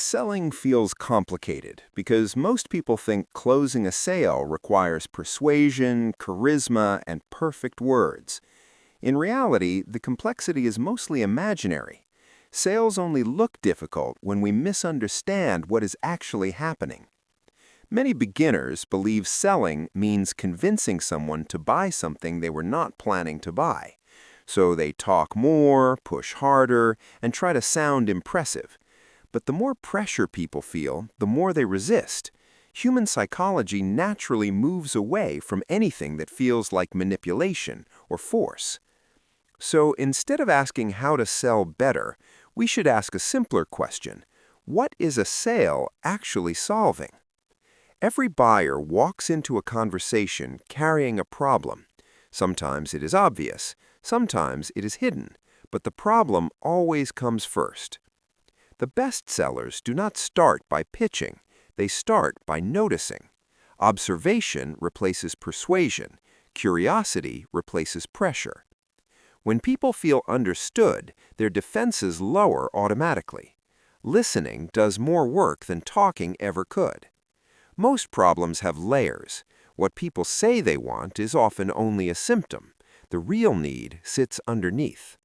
Selling feels complicated because most people think closing a sale requires persuasion, charisma, and perfect words. In reality, the complexity is mostly imaginary. Sales only look difficult when we misunderstand what is actually happening. Many beginners believe selling means convincing someone to buy something they were not planning to buy. So they talk more, push harder, and try to sound impressive. But the more pressure people feel, the more they resist. Human psychology naturally moves away from anything that feels like manipulation or force. So instead of asking how to sell better, we should ask a simpler question. What is a sale actually solving? Every buyer walks into a conversation carrying a problem. Sometimes it is obvious, sometimes it is hidden, but the problem always comes first. The best sellers do not start by pitching, they start by noticing. Observation replaces persuasion, curiosity replaces pressure. When people feel understood, their defenses lower automatically. Listening does more work than talking ever could. Most problems have layers. What people say they want is often only a symptom. The real need sits underneath.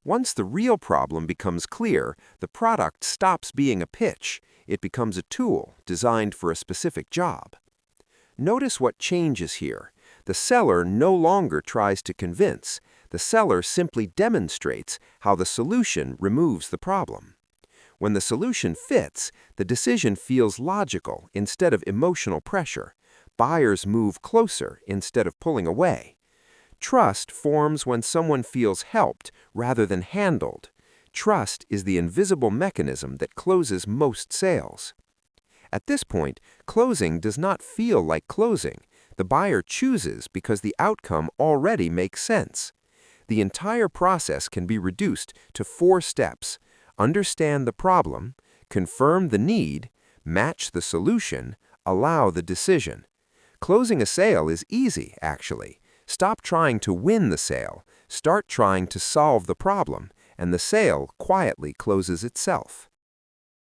Once the real problem becomes clear, the product stops being a pitch. It becomes a tool designed for a specific job. Notice what changes here. The seller no longer tries to convince. The seller simply demonstrates how the solution removes the problem. When the solution fits, the decision feels logical instead of emotional pressure. Buyers move closer instead of pulling away. Trust forms when someone feels helped rather than handled. Trust is the invisible mechanism that closes most sales. At this point, closing does not feel like closing. The buyer chooses because the outcome already makes sense. The entire process can be reduced to 4 steps. Understand the problem, confirm the need, match the solution, allow the decision. Closing a sale is easy, actually. Stop trying to win the sale, start trying to solve the problem, and the sale quietly closes itself.